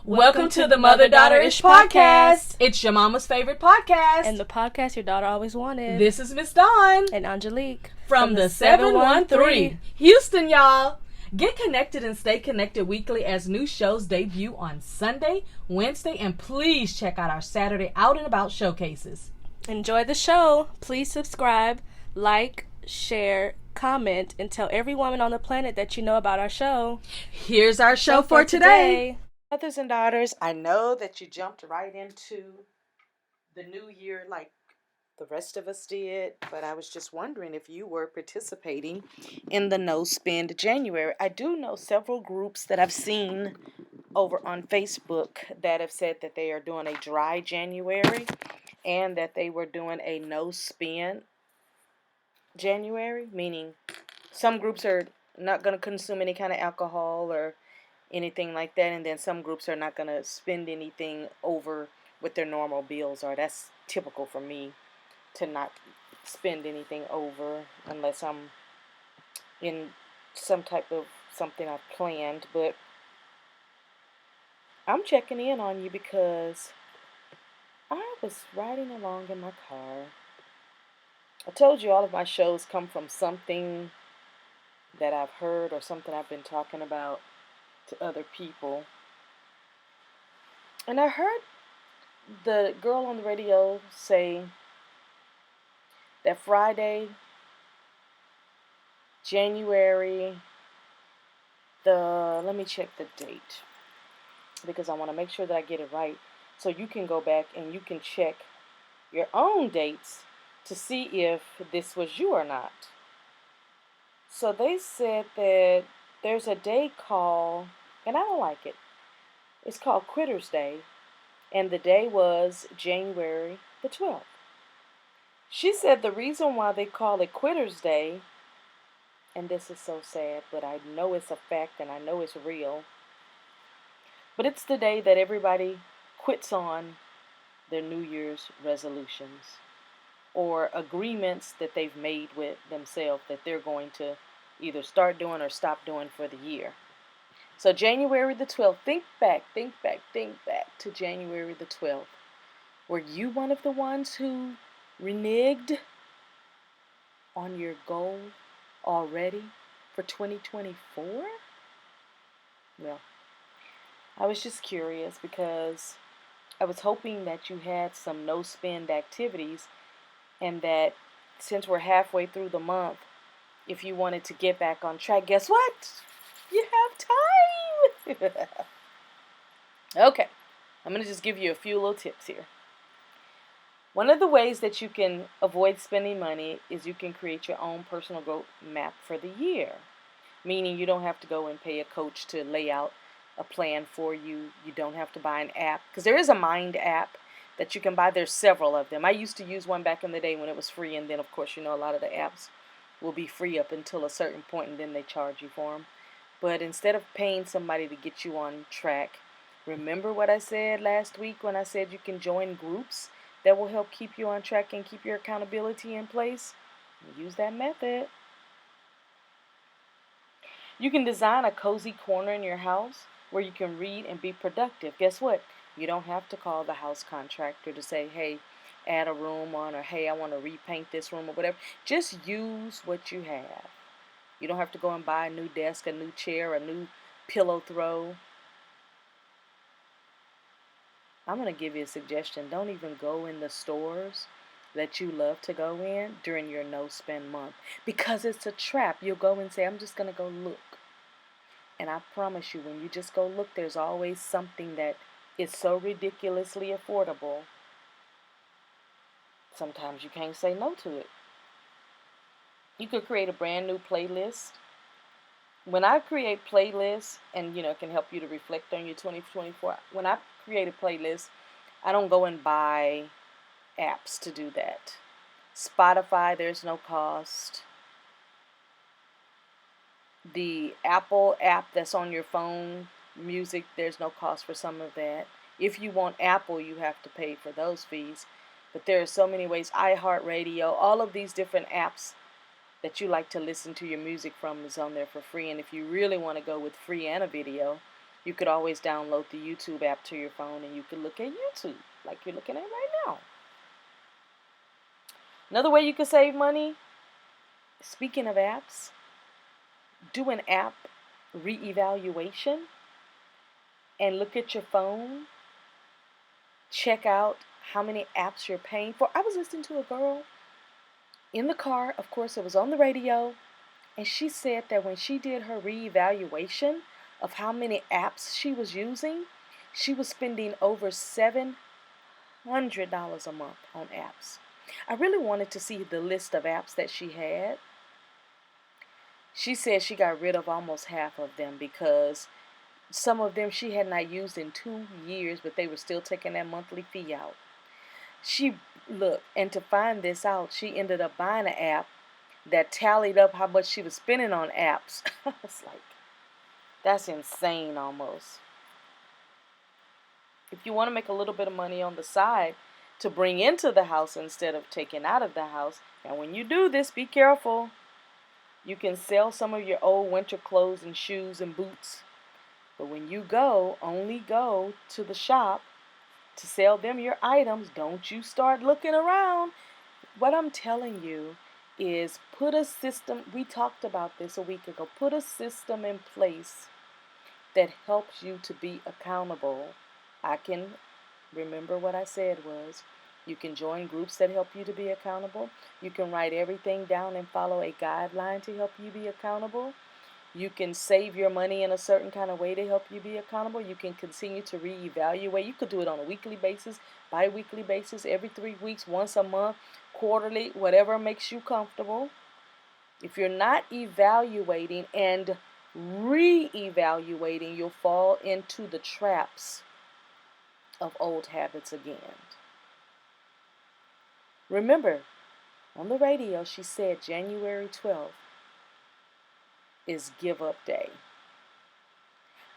Welcome to the Mother Daughter-ish podcast. It's your mama's favorite podcast. And the podcast your daughter always wanted. This is Miss Dawn. And Angelique. From the 713. Houston, y'all. Get connected and stay connected weekly as new shows debut on Sunday, Wednesday, and please check out our Saturday Out and About showcases. Enjoy the show. Please subscribe, like, share, comment, and tell every woman on the planet that you know about our show. Here's our show for today. Mothers and daughters, I know that you jumped right into the new year like the rest of us did, but I was just wondering if you were participating in the No Spend January. I do know several groups that I've seen over on Facebook that have said that they are doing a dry January and that they were doing a no spend January, meaning some groups are not going to consume any kind of alcohol or anything like that, and then some groups are not going to spend anything over what their normal bills are. That's typical for me, to not spend anything over unless I'm in some type of something I've planned. But I'm checking in on you because I was riding along in my car. I told you all of my shows come from something that I've heard or something I've been talking about to other people. And I heard the girl on the radio say that Friday, January, let me check the date because I want to make sure that I get it right, so you can go back and you can check your own dates to see if this was you or not. So they said that there's a day called, and I don't like it, it's called Quitter's Day, and the day was January the 12th. She said the reason why they call it Quitter's Day, and this is so sad, but I know it's a fact and I know it's real, but it's the day that everybody quits on their New Year's resolutions or agreements that they've made with themselves that they're going to either start doing or stop doing for the year. So January the 12th, think back to January the 12th. Were you one of the ones who reneged on your goal already for 2024? Well, I was just curious because I was hoping that you had some no-spend activities and that since we're halfway through the month, if you wanted to get back on track, guess what? You have time. Okay, I'm going to just give you a few little tips here. One of the ways that you can avoid spending money is you can create your own personal growth map for the year, meaning you don't have to go and pay a coach to lay out a plan for you. You don't have to buy an app, because there is a Mind app that you can buy. There's several of them. I used to use one back in the day when it was free, and then of course, you know, a lot of the apps will be free up until a certain point, and then they charge you for them. But instead of paying somebody to get you on track, remember what I said last week when I said you can join groups that will help keep you on track and keep your accountability in place? Use that method. You can design a cozy corner in your house where you can read and be productive. Guess what? You don't have to call the house contractor to say, hey, add a room on, or hey, I want to repaint this room or whatever. Just use what you have. You don't have to go and buy a new desk, a new chair, a new pillow throw. I'm going to give you a suggestion. Don't even go in the stores that you love to go in during your no-spend month, because it's a trap. You'll go and say, I'm just going to go look. And I promise you, when you just go look, there's always something that is so ridiculously affordable. Sometimes you can't say no to it. You could create a brand new playlist. When I create playlists, and it can help you to reflect on your 2024, when I create a playlist, I don't go and buy apps to do that. Spotify, there's no cost. The Apple app that's on your phone, music, there's no cost for some of that. If you want Apple, you have to pay for those fees. But there are so many ways. iHeartRadio, all of these different apps that you like to listen to your music from is on there for free. And if you really want to go with free and a video, You could always download the YouTube app to your phone and you could look at YouTube like you're looking at right now. Another way you could save money, speaking of apps, do an app reevaluation and look at your phone. Check out how many apps you're paying for. I was listening to a girl in the car, of course, it was on the radio, and she said that when she did her reevaluation of how many apps she was using, she was spending over $700 a month on apps. I really wanted to see the list of apps that she had. She said she got rid of almost half of them because some of them she had not used in 2 years, but they were still taking that monthly fee out. She looked, and to find this out, she ended up buying an app that tallied up how much she was spending on apps. I was like, that's insane almost. If you want to make a little bit of money on the side to bring into the house instead of taking out of the house, and when you do this, be careful. You can sell some of your old winter clothes and shoes and boots. But when you go, only go to the shop to sell them your items. Don't you start looking around. What I'm telling you is put a system, we talked about this a week ago, put a system in place that helps you to be accountable. I can remember what I said was, you can join groups that help you to be accountable. You can write everything down and follow a guideline to help you be accountable. You can save your money in a certain kind of way to help you be accountable. You can continue to reevaluate. You could do it on a weekly basis, bi-weekly basis, every 3 weeks, once a month, quarterly, whatever makes you comfortable. If you're not evaluating and re-evaluating, you'll fall into the traps of old habits again. Remember, on the radio, she said January 12th is Give Up Day.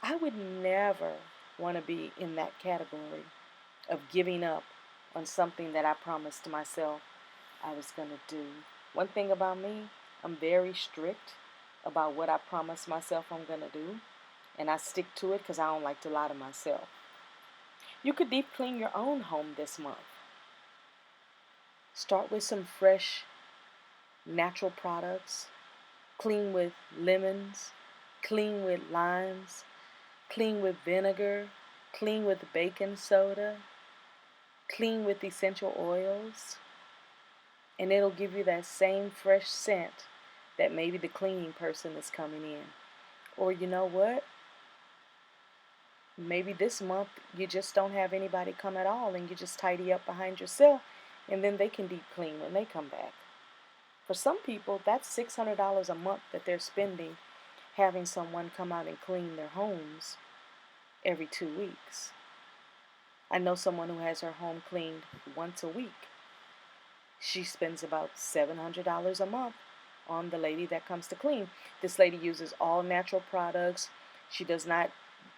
I would never want to be in that category of giving up on something that I promised myself I was going to do. One thing about me, I'm very strict about what I promise myself I'm going to do, and I stick to it because I don't like to lie to myself. You could deep clean your own home this month. Start with some fresh, natural products. Clean with lemons, clean with limes, clean with vinegar, clean with baking soda, clean with essential oils, and it'll give you that same fresh scent that maybe the cleaning person is coming in. Or you know what? Maybe this month you just don't have anybody come at all and you just tidy up behind yourself, and then they can deep clean when they come back. For some people, that's $600 a month that they're spending having someone come out and clean their homes every 2 weeks. I know someone who has her home cleaned once a week. She spends about $700 a month on the lady that comes to clean. This lady uses all natural products. She does not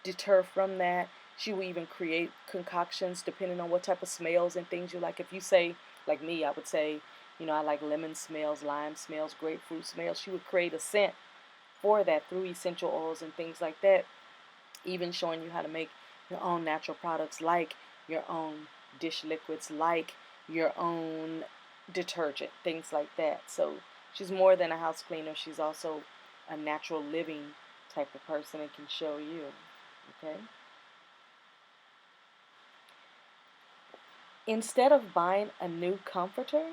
deter from that. She will even create concoctions depending on what type of smells and things you like. If you say, like me, I would say, I like lemon smells, lime smells, grapefruit smells. She would create a scent for that through essential oils and things like that. Even showing you how to make your own natural products, like your own dish liquids, like your own detergent, things like that. So she's more than a house cleaner. She's also a natural living type of person and can show you. Okay? Instead of buying a new comforter,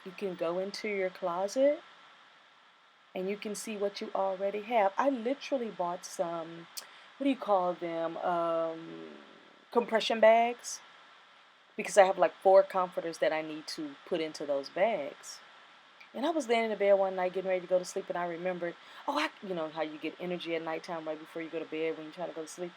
you can go into your closet and you can see what you already have. I literally bought some, what do you call them, compression bags, because I have like 4 comforters that I need to put into those bags. And I was laying in the bed one night getting ready to go to sleep, and I remembered, you know how you get energy at nighttime right before you go to bed when you try to go to sleep.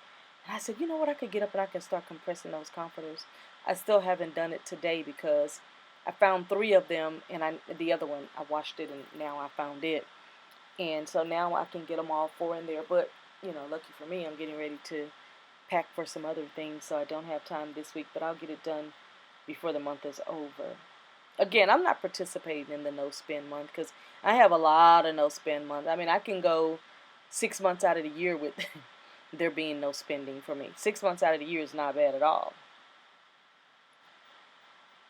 And I said, you know what, I could get up and I can start compressing those comforters. I still haven't done it today because I found 3 of them, and the other one, I washed it, and now I found it. And so now I can get them all 4 in there. But, lucky for me, I'm getting ready to pack for some other things, so I don't have time this week. But I'll get it done before the month is over. Again, I'm not participating in the no-spend month because I have a lot of no-spend months. I mean, I can go 6 months out of the year with there being no spending for me. 6 months out of the year is not bad at all.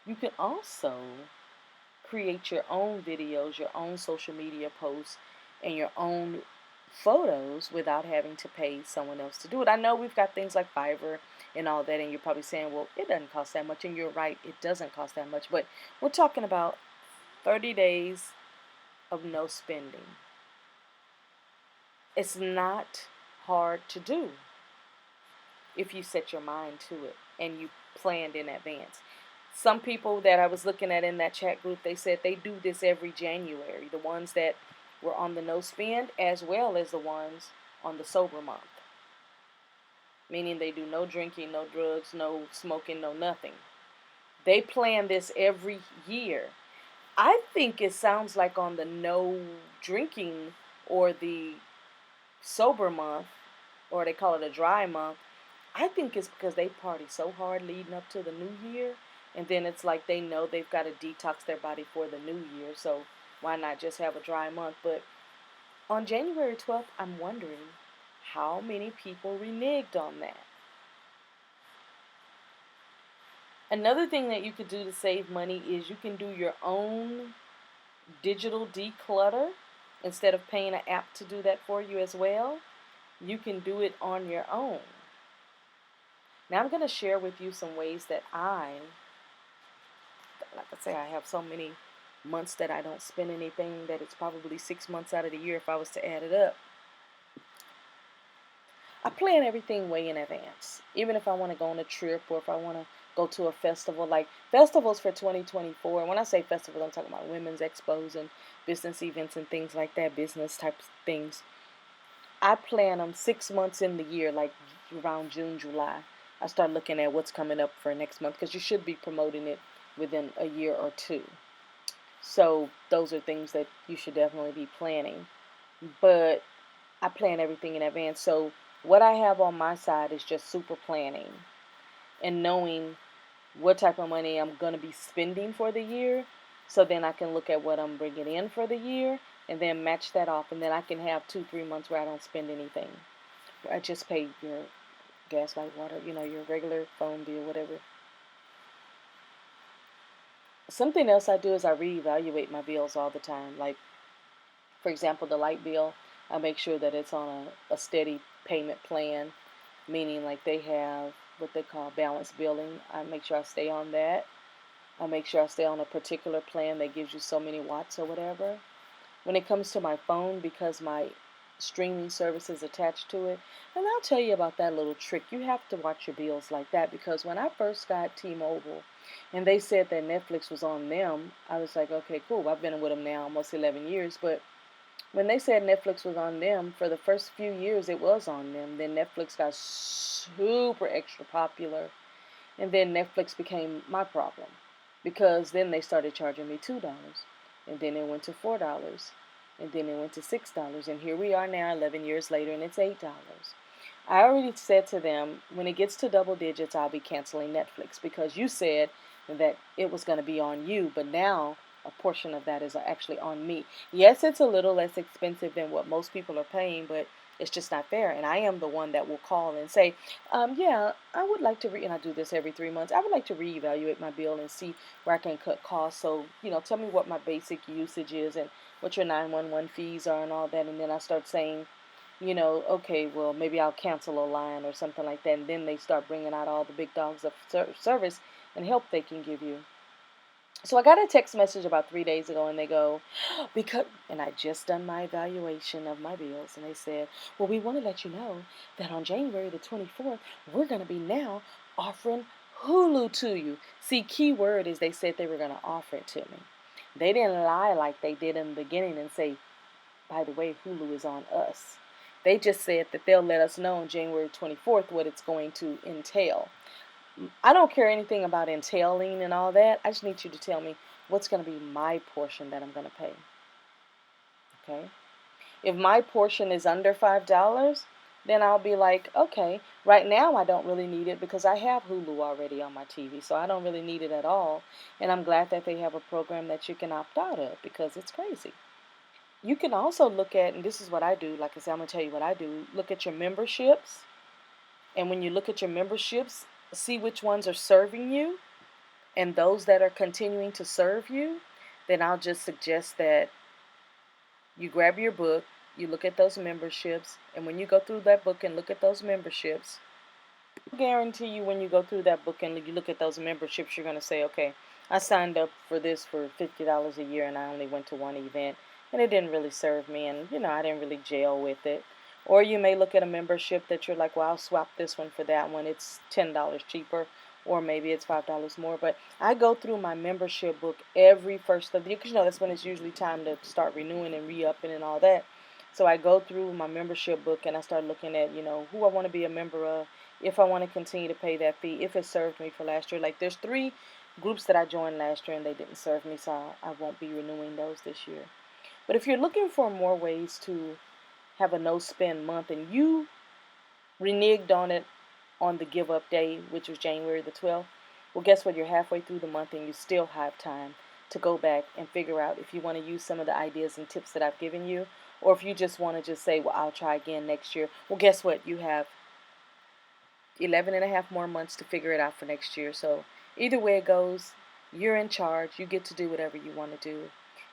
You can also create your own videos, your own social media posts, and your own photos without having to pay someone else to do it. I know we've got things like Fiverr and all that, and you're probably saying, well, it doesn't cost that much, and you're right, it doesn't cost that much, but we're talking about 30 days of no spending. It's not hard to do if you set your mind to it and you planned in advance. Some people that I was looking at in that chat group, they said they do this every January. The ones that were on the no spend as well as the ones on the sober month. Meaning they do no drinking, no drugs, no smoking, no nothing. They plan this every year. I think it sounds like on the no drinking or the sober month, or they call it a dry month, I think it's because they party so hard leading up to the new year, and then it's like they know they've got to detox their body for the new year, so why not just have a dry month? But on January 12th, I'm wondering how many people reneged on that. Another thing that you could do to save money is you can do your own digital declutter. Instead of paying an app to do that for you as well, you can do it on your own. Now I'm going to share with you some ways that like I say, I have so many months that I don't spend anything that it's probably 6 months out of the year if I was to add it up. I plan everything way in advance. Even if I want to go on a trip or if I want to go to a festival, like festivals for 2024. And when I say festivals, I'm talking about women's expos and business events and things like that, business type things. I plan them 6 months in the year, like around June, July. I start looking at what's coming up for next month because you should be promoting it within a year or two. So those are things that you should definitely be planning. But I plan everything in advance. So what I have on my side is just super planning and knowing what type of money I'm going to be spending for the year. So then I can look at what I'm bringing in for the year and then match that off. And then I can have 2-3 months where I don't spend anything. I just pay your gas, light, water, your regular phone bill, whatever. Something else I do is I reevaluate my bills all the time. Like, for example, the light bill, I make sure that it's on a steady payment plan, meaning like they have what they call balanced billing. I make sure I stay on that. I make sure I stay on a particular plan that gives you so many watts or whatever. When it comes to my phone, because my streaming service is attached to it, and I'll tell you about that little trick. You have to watch your bills like that, because when I first got T-Mobile and they said that Netflix was on them, I was like, okay, cool. I've been with them now almost 11 years, but when they said Netflix was on them, for the first few years it was on them. Then Netflix got super extra popular, and then Netflix became my problem, because then they started charging me $2, and then it went to $4, and then it went to $6, and here we are now 11 years later, and it's $8. I already said to them, when it gets to double digits, I'll be canceling Netflix, because you said that it was going to be on you, but now a portion of that is actually on me. Yes, it's a little less expensive than what most people are paying, but it's just not fair. And I am the one that will call and say, yeah, I would like to, and I do this every 3 months, I would like to reevaluate my bill and see where I can cut costs. So, tell me what my basic usage is and what your 911 fees are and all that. And then I start saying, okay, well, maybe I'll cancel a line or something like that. And then they start bringing out all the big dogs of service and help they can give you. So I got a text message about 3 days ago, and they go, and I just done my evaluation of my bills, and they said, well, we want to let you know that on January the 24th, we're going to be now offering Hulu to you. See, key word is they said they were going to offer it to me. They didn't lie like they did in the beginning and say, by the way, Hulu is on us. They just said that they'll let us know on January 24th what it's going to entail. I don't care anything about entailing and all that. I just need you to tell me what's going to be my portion that I'm going to pay. Okay? If my portion is under $5, then I'll be like, okay, right now I don't really need it because I have Hulu already on my TV, so I don't really need it at all. And I'm glad that they have a program that you can opt out of, because it's crazy. You can also look at, and this is what I do, like I said, I'm going to tell you what I do, look at your memberships And when you look at your memberships, see which ones are serving you and those that are continuing to serve you, then I'll just suggest that you grab your book, you look at those memberships, and when you go through that book and look at those memberships, I guarantee you when you go through that book and you look at those memberships, you're going to say, okay, I signed up for this for $50 a year and I only went to one event and it didn't really serve me and, I didn't really gel with it. Or you may look at a membership that you're like, well, I'll swap this one for that one. It's $10 cheaper, or maybe it's $5 more. But I go through my membership book every first of the year because, that's when it's usually time to start renewing and re-upping and all that. So I go through my membership book and I start looking at, who I want to be a member of, if I want to continue to pay that fee, if it served me for last year. Like there's 3 groups that I joined last year and they didn't serve me, so I won't be renewing those this year. But if you're looking for more ways to have a no-spend month and you reneged on it on the give-up day, which was January the 12th, well, guess what? You're halfway through the month and you still have time to go back and figure out if you want to use some of the ideas and tips that I've given you, or if you just want to just say, well, I'll try again next year. Well, guess what? You have 11 and a half more months to figure it out for next year. So either way it goes, you're in charge. You get to do whatever you want to do.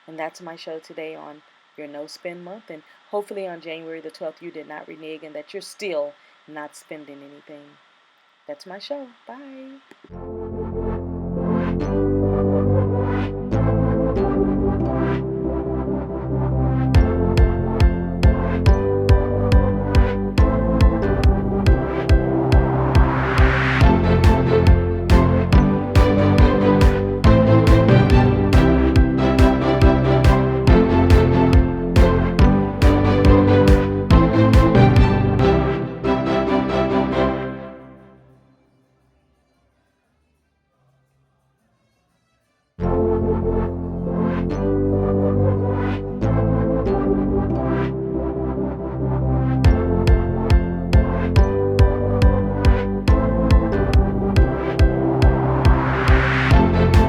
And that's my show today on your no spend month. And hopefully on January the 12th, you did not renege and that you're still not spending anything. That's my show. Bye.